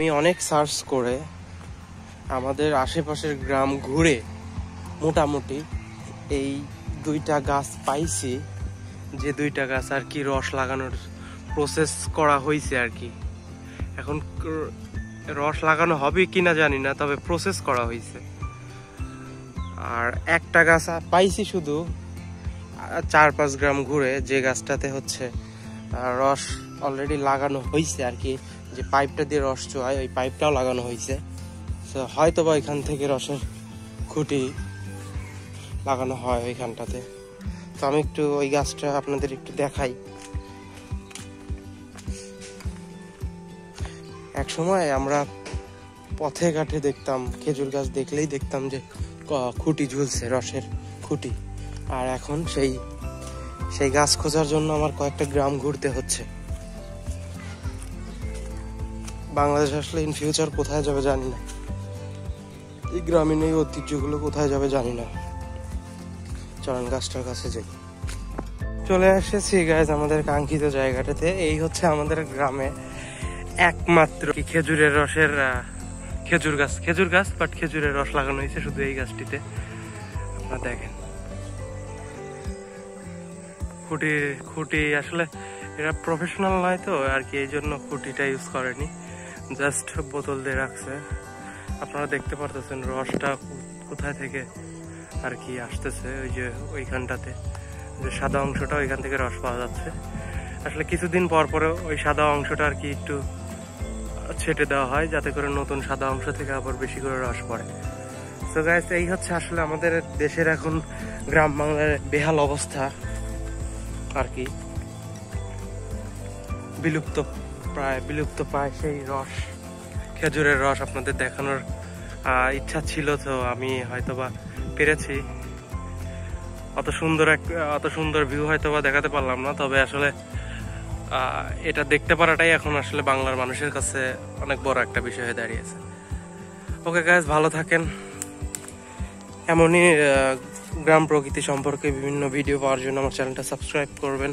আমি অনেক সার্চ করে আমাদের আশেপাশের গ্রাম ঘুরে মোটামুটি এই 2টা গাছ পাইছি, যে 2টা গাছ আর কি রস লাগানোর প্রসেস করা হয়েছে আর কি। এখন রস লাগানো হবে কিনা জানি না, তবে প্রসেস করা হয়েছে। আর একটা গাছ পাইছি শুধু 4-5 গ্রাম ঘুরে, যে গাছটাতে হচ্ছে রস অলরেডি লাগানো হয়েছে আর কি, যে পাইপটা দিয়ে রস চোয়ায় ওই পাইপটাও লাগানো হয়েছে। তো হয়তো বা এখান থেকে রসের খুঁটি লাগানো হয় ওইখানটাতে। তো আমি একটু ওই গাছটা আপনাদের একটু দেখাই। এক সময় আমরা পথে ঘাটে দেখতাম, খেজুর গাছ দেখলেই দেখতাম যে খুঁটি ঝুলছে, রসের খুঁটি। আর এখন সেই গাছ খোঁজার জন্য আমার কয়েকটা গ্রাম ঘুরতে হচ্ছে। বাংলাদেশ আসলে ইন ফিউচার কোথায় যাবে জানি না, এই গ্রামীণ এই ঐতিহ্যগুলো কোথায় যাবে জানি না। চরণ গাছটার কাছে যাই। চলে এসেছি গাইজ আমাদের কাঙ্ক্ষিত জায়গাটাতে। এই হচ্ছে আমাদের গ্রামে একমাত্র খেজুরের রসের খেজুর গাছ বাট খেজুরের রস লাগানো হয়েছে শুধু এই গাছটিতে। আপনারা দেখেন খুঁটি আসলে এরা প্রফেশনাল নয় তো আর কি, এই জন্য খুঁটিটা ইউজ করেনি, জাস্ট বোতল দিয়ে রাখছে। আপনারা দেখতে পারতেছেন রসটা কোথায় থেকে আর কি আসতেছে। ওই যে ওইখানটাতে যে সাদা অংশটা, ওইখান থেকে রস পাওয়া যাচ্ছে। আসলে কিছুদিন পর পরে ওই সাদা অংশটা আর কি একটু ছেটে দেওয়া হয়, যাতে করে নতুন সাদা অংশ থেকে আবার বেশি করে রস পড়ে। তো গাইস, এই হচ্ছে আসলে আমাদের দেশের এখন গ্রাম বাংলার বেহাল অবস্থা আর কি। বিলুপ্ত প্রায় সেই রস, খেজুরের রস আপনাদের দেখানোর ইচ্ছা ছিল, তো আমি হয়তোবা পেরেছি। অত সুন্দর ভিউ হয়তোবা দেখাতে পারলাম না, তবে আসলে এটা দেখতে পারাটাই এখন আসলে বাংলার মানুষের কাছে অনেক বড় একটা বিষয় হয়ে দাঁড়িয়েছে। ওকে গাইস, ভালো থাকেন। এমনই গ্রাম প্রকৃতি সম্পর্কে বিভিন্ন ভিডিও পাওয়ার জন্য আমার চ্যানেলটা সাবস্ক্রাইব করবেন।